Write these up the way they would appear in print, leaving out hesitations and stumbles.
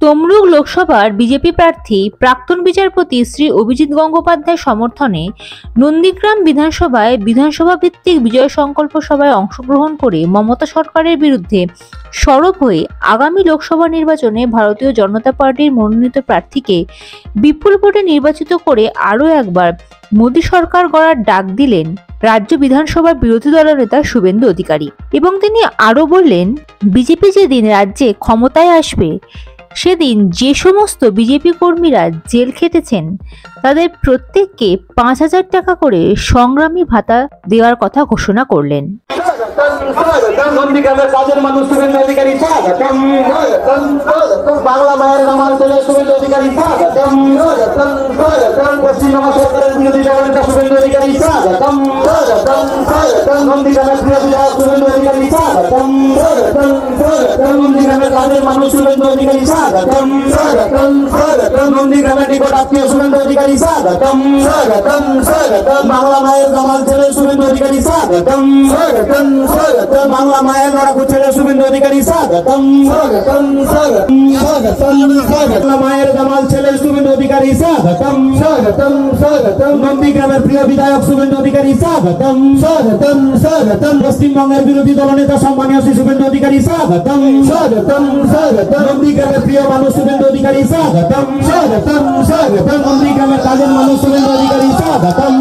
তমলুক লোকসভার বিজেপি প্রার্থী প্রাক্তন বিচারপতি শ্রী অভিজিৎ গঙ্গোপাধ্যায়ের সমর্থনে নন্দীগ্রাম বিধানসভায় বিধানসভা ভিত্তিক বিজয় সংকল্প সভায় অংশগ্রহণ করে মমতা সরকারের বিরুদ্ধে সরব হয়ে আগামী লোকসভা নির্বাচনে ভারতীয় জনতা পার্টির মনোনীত প্রার্থীকে বিপুল ভোটে নির্বাচিত করে আরও একবার মোদী সরকার গড়ার ডাক দিলেন রাজ্য বিধানসভার বিরোধী দলনেতা শুভেন্দু অধিকারী। এবং তিনি আরও বললেন, বিজেপি যেদিন রাজ্যে ক্ষমতায় আসবে সেদিন যে সমস্ত বিজেপি কর্মীরা জেল খেটেছেন তাদের প্রত্যেককে 5,000 টাকা করে সংগ্রামী ভাতা দেওয়ার কথা ঘোষণা করলেন। নন্দীগ্রামের কাজের মানুষ শুভেন্দু অধিকারী স্বাগতম, বাংলা মায়ের নামাল ছেলে শুভেন্দু অধিকারী স্বাগতম, পশ্চিমবঙ্গ সরকারের বিরোধী দলনেতা শুভেন্দু অধিকারী স্বাগতম, নন্দীগ্রামের প্রিয় বিধায়ক শুভেন্দু অধিকারী স্বাগতম, নন্দীগ্রামের কাজের মানুষ শুভেন্দু অধিকারী স্বাগতম, নন্দীগ্রামের নিকট আত্মীয় শুভেন্দু অধিকারী স্বাগতম, বাংলা মায়ের নামাল ছেলে শুভেন্দু অধিকারী স্বাগতম, বাংলা মায়ের লড়াকু ছেলে শুভেন্দু অধিকারী স্বাগতম, বাংলা মায়ের জামাল ছেলে শুভেন্দু অধিকারী স্বাগতম, নন্দীগ্রামের প্রিয় বিধায়ক শুভেন্দু অধিকারী স্বাগতম, পশ্চিমবঙ্গের বিরোধী দলনেতা সম্মানীয় শ্রী শুভেন্দু অধিকারী স্বাগতম, নন্দীগ্রামের প্রিয় মানুষ শুভেন্দু অধিকারী স্বাগতম, নন্দীগ্রামের কাজের মানুষ শুভেন্দু অধিকারী স্বাগতম,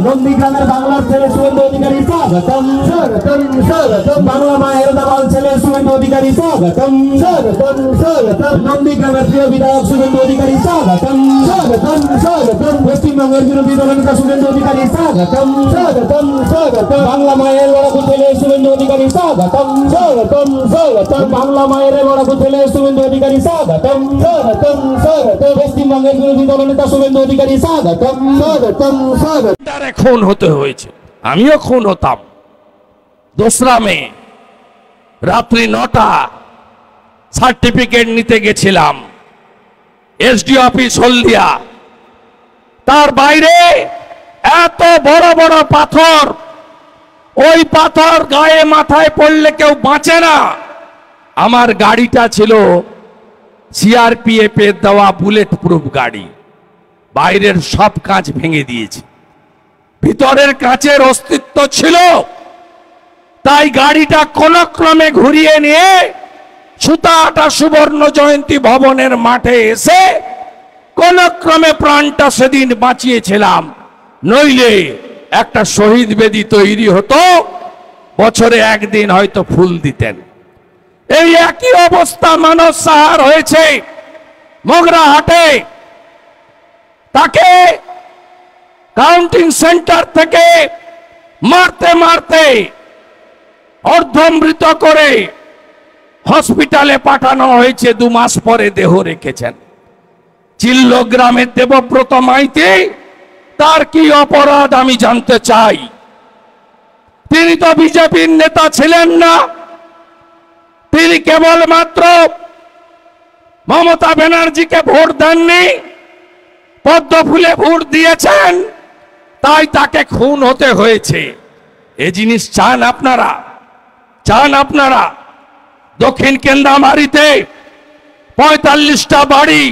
নন্দীগ্রামের বাংলার ছেলে শুভেন্দু অধিকারী স্বাগতম, বাংলা মায়ের দামাল ছেলে শুভেন্দু অধিকারী স্বাগতম, নন্দীগ্রামের প্রিয় বিধায়ক শুভেন্দু অধিকারী স্বাগতম, পশ্চিমবঙ্গের বিরোধী দলনেতা শুভেন্দু অধিকারী স্বাগতম, বাংলা মায়ের লড়াকু ছেলে শুভেন্দু অধিকারী স্বাগতম, বাংলা মায়ের লড়াকু ছেলে শুভেন্দু অধিকারী স্বাগতম, পশ্চিমবঙ্গের বিরোধী দলনেতা শুভেন্দু অধিকারী স্বাগতম। খুন হতে হয়েছে, আমিও খুন হতাম। 2রা মে রাত্রি 9টা সার্টিফিকেট নিতে গেছিলাম এসডি অফিস হলদিয়া। তার বাইরে এত বড় বড় পাথর, ওই পাথর গায়ে মাথায় পড়লে কেউ বাঁচে না। আমার গাড়িটা ছিল সিআরপিএফ এর দেওয়া বুলেট প্রুফ গাড়ি, বাইরের সব কাঁচ ভেঙে দিয়েছে, ভিতরের কাঁচের অস্তিত্ব ছিল। তাই গাড়িটা কোন ক্রমে ঘুরিয়ে নিয়ে সুতাহাটা সুবর্ণ জয়ন্তী ভবনের মাঠে এসে কোন ক্রমে প্রাণটা সেদিন বাঁচিয়েছিলাম। নইলে একটা শহীদ বেদি তৈরি হতো, বছরে একদিন হয়তো ফুল দিতেন। এই একই অবস্থা মানস সাহার হয়েছে মগরাহাটে। তাকে কাউন্টিং সেন্টার থেকে মারতে মারতে অর্ধমৃত করে হসপিটালে পাঠানো হয়েছে। 2 মাস পরে দেহ রেখেছেন। চিল্ল গ্রামের দেবব্রত মাইতি, তার কি অপরাধ আমি জানতে চাই। তিনি তো বিজেপির নেতা ছিলেন না, তিনি কেবলমাত্র মমতা ব্যানার্জিকে ভোট দেননি, পদ্ম ফুলে ভোট দিয়েছেন, তাই তাকে খুন হতে হয়েছে। এই জিনিস চান আপনারা? চান আপনারা? দক্ষিণ কেন্দ্রামারিতে 45টা বাড়ি,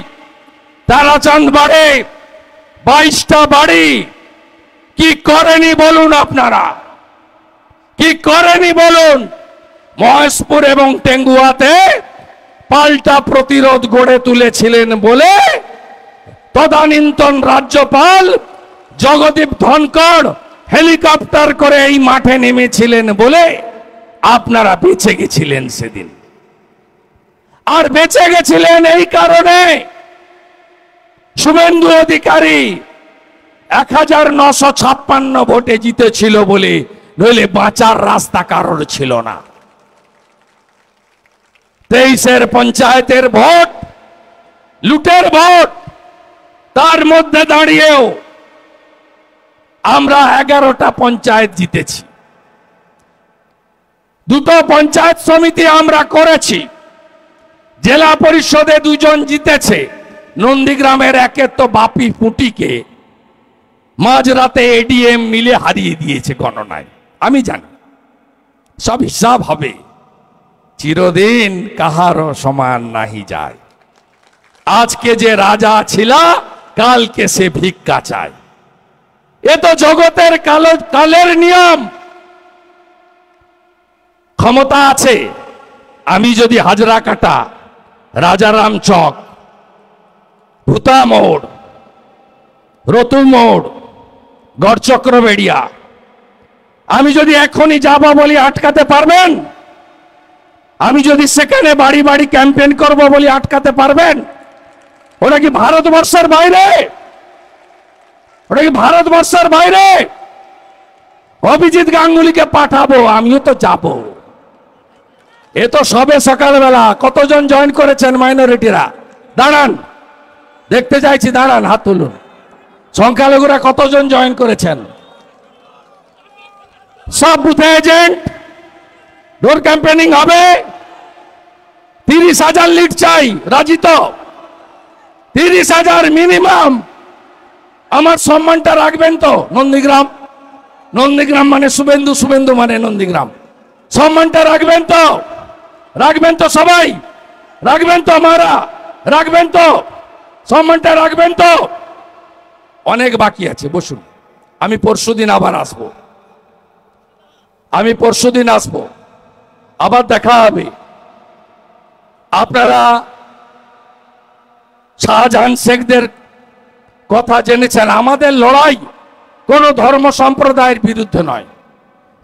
তারাচাঁদ বাড়ে 22টা বাড়ি, কি করেনি বলুন আপনারা? কি করেনি বলুন? মহেশপুর এবং টেঙ্গুয়াতে পাল্টা প্রতিরোধ গড়ে তুলেছিলেন বলে তদানীন্তন রাজ্যপাল জগদীপ ধনকর হেলিকপ্টার করে এই মাঠে নেমেছিলেন বলে আপনারা বেঁচে গেছিলেন সেদিন। আর বেঁচে গেছিলেন এই কারণে শুভেন্দু অধিকারী 1956 ভোটে জিতেছিল বলে, নইলে বাঁচার রাস্তা কারোর ছিল না। 23-এর পঞ্চায়েতের ভোট লুটের ভোট, তার মধ্যে দাঁড়িয়েও আমরা 11টা পঞ্চায়েত জিতেছি। 2টো পঞ্চায়েত সমিতি আমরা করেছি, জেলা পরিষদে 2 জন জিতেছে। নন্দীগ্রামের একে তো বাপি পুটিকে মাঝরাতে এডিএম মিলে হারিয়ে দিয়েছে গণনায়, আমি জানি, সব হিসাব হবে। চিরদিন কাহারও সমান নাহি যায়। আজকে যে রাজা ছিল, কালকে সে ভিক্ষা চায়। এ তো জগতের কালের নিয়ম। ক্ষমতা আছে, আমি যদি হাজরা কাটা, রাজারাম চক, ভূতা মোড়, রতু মোড়, গড়চক্র বেড়িয়া, আমি যদি এখনই যাবো বলি আটকাতে পারবেন? আমি যদি সেখানে বাড়ি বাড়ি ক্যাম্পেইন করব বলি আটকাতে পারবেন? ওটা কি ভারতবর্ষের বাইরে? ওটা কি ভারতবর্ষের বাইরে? অভিজিৎ গাঙ্গুলিকে পাঠাবো, আমিও তো যাব। এ তো সবে সকালবেলা। কতজন জয়েন করেছেন মাইনরিটিরা? দাঁড়ান, দেখতে চাইছি, দাঁড়ান, হাত তুলুন। সংখ্যালঘুরা কতজন জয়েন করেছেন? সব বুথে এজেন্ট, ডোর ক্যাম্পেইনিং হবে। 30,000 লিড চাই, রাজি তো? 30,000 মিনিমাম। আমার সম্মানটা রাখবেন তো? নন্দীগ্রাম, নন্দীগ্রাম মানে শুভেন্দু, শুভেন্দু মানে নন্দীগ্রাম। সম্মানটা রাখবেন তো? রাখবেন তো সবাই? রাখবেন তো? আমারা রাখবেন তো? সম্মানটা রাখবেন তো? অনেক বাকি আছে, বসুন। আমি পরশুদিন আবার আসবো, আমি পরশুদিন আসবো, আবার দেখা হবে। আপনারা শাহজাহান শেখদের কথা জেনেছেন। আমাদের লড়াই কোনো ধর্ম সম্প্রদায়ের বিরুদ্ধে নয়।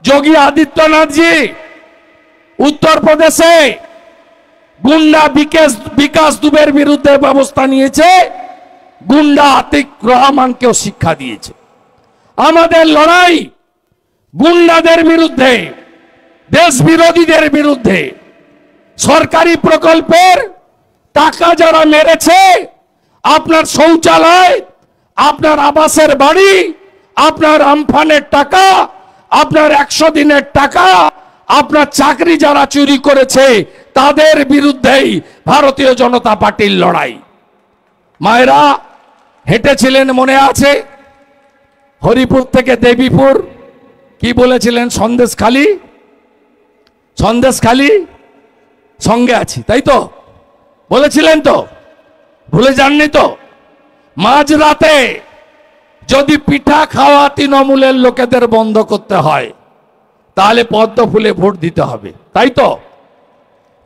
যোগী আদিত্যনাথজি উত্তরপ্রদেশে গুন্ডা বিকাশ দুবের বিরুদ্ধে ব্যবস্থা নিয়েছে, গুন্ডা আতিক রহমানকেও শিক্ষা দিয়েছে। আমাদের লড়াই গুন্ডাদের বিরুদ্ধে, দেশ বিরোধীদের বিরুদ্ধে। সরকারি প্রকল্পের টাকা যারা মেরেছে, আপনার শৌচালয়, আপনার আবাসের বাড়ি, আপনার আমফানের টাকা, আপনার 100 দিনের টাকা, আপনার চাকরি যারা চুরি করেছে, তাদের বিরুদ্ধেই ভারতীয় জনতা পার্টির লড়াই। মায়েরা হেঁটেছিলেন, মনে আছে? হরিপুর থেকে দেবীপুর, কি বলেছিলেন? সন্দেশখালি, সন্দেশখালি সঙ্গে আছি, তাই তো বলেছিলেন তো? ভুলে যাননি তো? মাঝরাতে যদি পিঠা খাওয়া তৃণমূলের লোকেদের বন্ধ করতে হয়, তাহলে পদ্ম ফুলে ভোট দিতে হবে, তাই তো?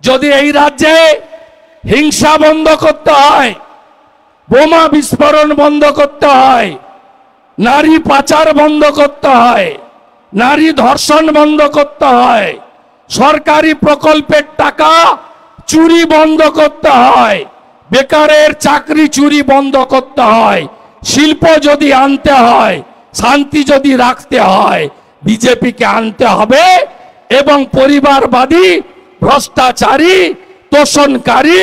যদি এই রাজ্যে হিংসা বন্ধ করতে হয়, বোমা বিস্ফোরণ বন্ধ করতে হয়, নারী পাচার বন্ধ করতে হয়, নারী ধর্ষণ বন্ধ করতে হয়, সরকারি প্রকল্পের টাকা চুরি বন্ধ করতে হয়, বেকারের চাকরি চুরি বন্ধ করতে হয়, শিল্প যদি আনতে হয়, শান্তি যদি রাখতে হয়, বিজেপিকে আনতে হবে এবং পরিবারবাদী, ভ্রষ্টাচারী, তোষণকারী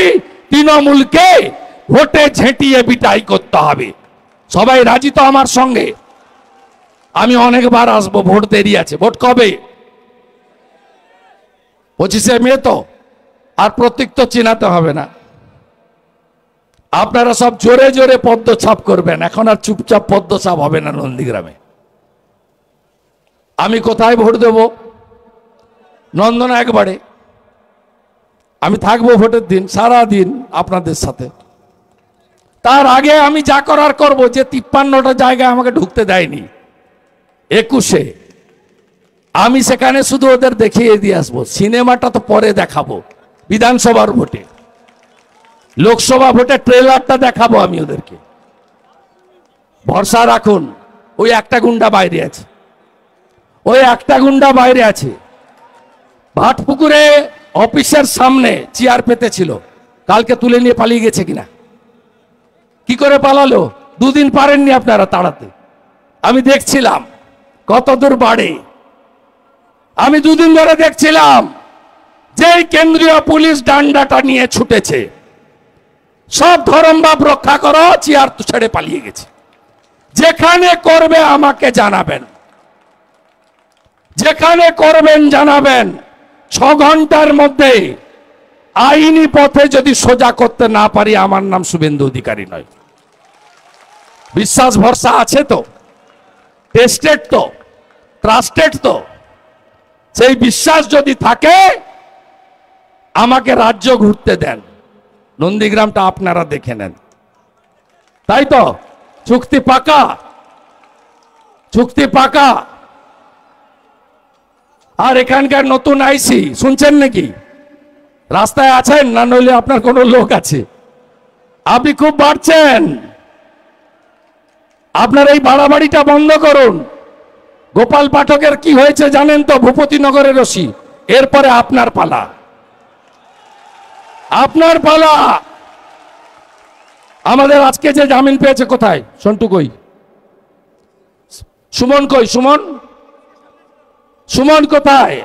তৃণমূলকে ভোটে ঝেঁটিয়ে বিটাই করতে হবে। সবাই রাজি তো আমার সঙ্গে? আমি অনেকবার আসবো, ভোট দেরি আছে। ভোট কবে? 25শে মে তো? আর প্রতীক তো চিনাতে হবে না। আপনারা সব জোরে জোরে পদ্মছাপ করবেন, এখন আর চুপচাপ পদ্মছাপ হবে না নন্দীগ্রামে। আমি কোথায় ভোট দেব? নন্দনা একবারে। আমি থাকবো ভোটের দিন সারা দিন আপনাদের সাথে। তার আগে আমি যা করার করব। যে 53টা জায়গায় আমাকে ঢুকতে দেয়নি 21শে, আমি সেখানে শুধু ওদের দেখিয়ে দিয়ে আসবো। সিনেমাটা তো পরে দেখাবো, বিধানসভার ভোটে, লোকসভা ভোটে ট্রেলারটা দেখাবো আমি ওদেরকে। ভরসা রাখুন। ওই একটা গুন্ডা বাইরে আছে, ওই একটা গুন্ডা বাইরে আছে। ভাটপুকুরে অফিসের সামনে চেয়ার পেতে ছিল, কালকে তুলে নিয়ে পালিয়ে গেছে কিনা? কি করে পালালো? 2 দিন পারেননি আপনারা তাড়াতে। আমি দেখছিলাম কত দূর বাড়ে। আমি 2 দিন ধরে দেখছিলাম যে কেন্দ্রীয় পুলিশ ডান্ডাটা নিয়ে ছুটেছে। সব ধর্মভাব রক্ষা করো, চেয়ার ছেড়ে পালিয়ে গেছে। যেখানে করবে আমাকে জানাবেন, যেখানে করবেন জানাবেন। 6 ঘন্টার মধ্যে আইনি পথে যদি সোজা করতে না পারি, আমার নাম শুভেন্দু অধিকারী নয়। বিশ্বাস ভরসা আছে তো? টেস্টেড তো? ট্রাস্টেড তো? সেই বিশ্বাস যদি থাকে আমাকে রাজ্য ঘুরতে দেন, নন্দীগ্রামটা আপনারা দেখে নেন। তাই তো? চুক্তি পাকা, চুক্তি পাকা। আর এখানকার নতুন আইসি শুনছেন নাকি? রাস্তায় আছেন না নইলে আপনার কোনো লোক আছে? আপনি খুব বাড়ছেন, আপনার এই বাড়াবাড়িটা বন্ধ করুন। গোপাল পাঠকের কি হয়েছে জানেন তো? ভূপতিনগরের রশি। এরপরে আপনার পালা, আপনার পালা। আমাদের আজকে যে জামিন পেয়েছে, কোথায় সন্টু কই, সুমন কই, সুমন, সুমন কোথায়?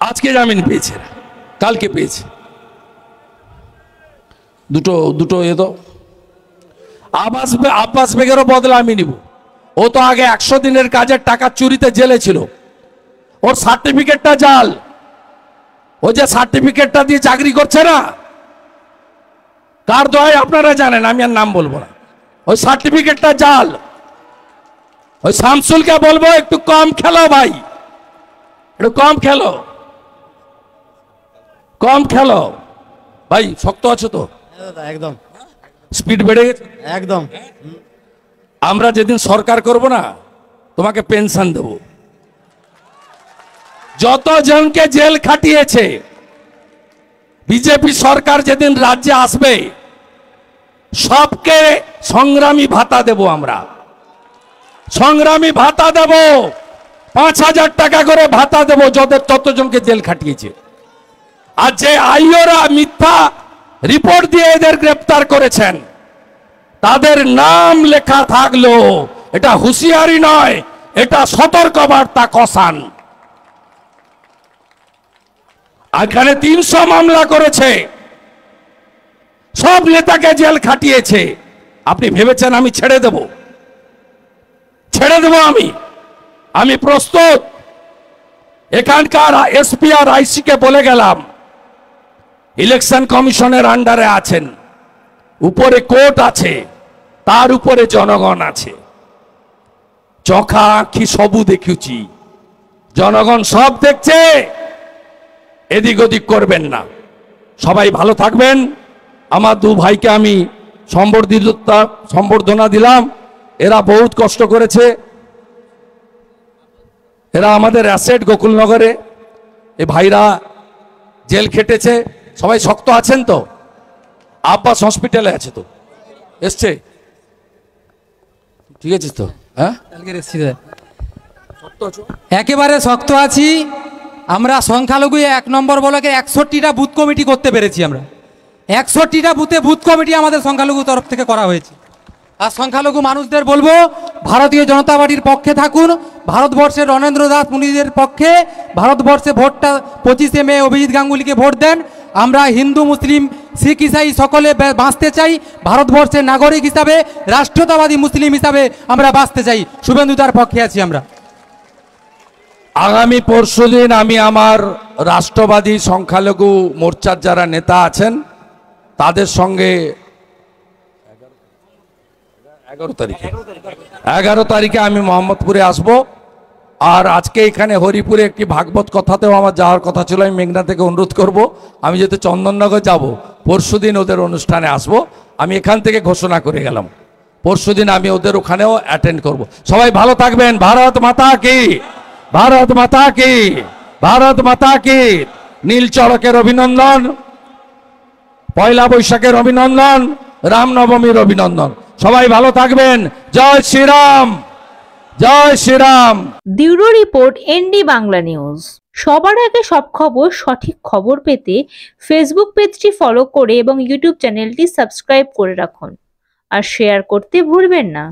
আজকে জামিন পেয়েছে, কালকে পেয়েছে। দুটো দুটো এ তো আব্বাস বেগেরও বদলা আমি নিব। ও তো আগে 100 দিনের কাজের টাকা চুরিতে জেলে ছিল, ওর সার্টিফিকেটটা জাল। ও যে সার্টিফিকেটটা দিয়ে চাকরি করছে না, কার দয় আপনারা জানেন, আমি আর নাম বলবো না। ওই সার্টিফিকেটটা জাল। ওই শামসুলকে বলবো একটু কম খেলো ভাই, একটু কম খেলো, কম খেলো ভাই। শক্ত আছো তো? একদম স্পিড বেড়ে গেছে একদম। আমরা যেদিন সরকার করব না, তোমাকে পেনশন দেব। যতজনকে জেল খাটিয়েছে বিজেপি সরকার যেদিন রাজ্যে আসবে, সবকে সংগ্রামী ভাতা দেব। আমরা সংগ্রামী ভাতা দেব, 5000 টাকা করে ভাতা দেব যাদের ততজনকে জেল খাটিয়েছে। আর যে আইওরা মিথ্যা রিপোর্ট দিয়ে এদের গ্রেপ্তার করেছেন, তাদের নাম লেখা থাকলো, এটা হুঁশিয়ারি নয়, এটা সতর্কবার্তা কসান। এখানে 300 মামলা করেছে, সব নেতাকে জেল খাটিয়েছে। আপনি ভেবেছেন আমি ছেড়ে দেব? ছেড়ে দেব আমি প্রস্তুত। এখানকার এসপি আর আইসি কে বলে গেলাম, ইলেকশন কমিশনের আন্ডারে আছেন, উপরে কোর্ট আছে, তার উপরে জনগণ আছে। চোখা আঁখি সবু দেখুছি, জনগণ সব দেখছে, এদিক ওদিক করবেন না। সবাই ভালো থাকবেন। আমার দু ভাইকে আমি সম্বর্ধনা দিলাম। এরা বহুত কষ্ট করেছে, এরা আমাদের অ্যাসেট গোকুলনগরে। এ ভাইরা জেল খেটেছে। সবাই শক্ত আছেন তো? আব্বাস হসপিটালে আছে তো, এসছে? ঠিক আছে তো? হ্যাঁ, একেবারে শক্ত আছি আমরা। সংখ্যালঘু 1 নম্বর ব্লকে 61টা বুথ কমিটি করতে পেরেছি আমরা। 61টা বুথে বুথ কমিটি আমাদের সংখ্যালঘু তরফ থেকে করা হয়েছে। আর সংখ্যালঘু মানুষদের বলবো, ভারতীয় জনতা পার্টির পক্ষে থাকুন, ভারতবর্ষের রণেন্দ্র দাস মুনিদের পক্ষে। ভারতবর্ষে ভোটটা 25শে মে অভিজিৎ গাঙ্গুলিকে ভোট দেন। আমরা হিন্দু, মুসলিম, শিখ, ইসাই সকলে বাঁচতে চাই ভারতবর্ষের নাগরিক হিসাবে, রাষ্ট্রতাবাদী মুসলিম হিসাবে আমরা বাঁচতে চাই। শুভেন্দু তার পক্ষে আছি আমরা। আগামী পরশুদিন আমি আমার রাষ্ট্রবাদী সংখ্যালঘু মোর্চার যারা নেতা আছেন তাদের সঙ্গে 11 তারিখে আমি মোহাম্মদপুরে আসব। আর আজকে এখানে হরিপুরে একটি ভাগবত কথাতেও আমার যাওয়ার কথা ছিল। আমি মেঘনা থেকে অনুরোধ করব, আমি যেহেতু চন্দননগর যাব, পরশুদিন ওদের অনুষ্ঠানে আসব। আমি এখান থেকে ঘোষণা করে গেলাম, পরশুদিন আমি ওদের ওখানেও অ্যাটেন্ড করব। সবাই ভালো থাকবেন। ভারত মাতা কি, ভারত মাতা কি, ভারত মাতা কি। নীল চড়কের অভিনন্দন, পয়লা বৈশাখের অভিনন্দন, রামনবমীর অভিনন্দন। সবাই ভালো থাকবেন। Jai Shriram, Jai Shriram. Bureau report, ND Bangla news. সবার আগে সব খবর, সঠিক খবর পেতে ফেসবুক পেজটি ফলো করে এবং ইউটিউব চ্যানেলটি সাবস্ক্রাইব করে রাখুন। আর শেয়ার করতে ভুলবেন না।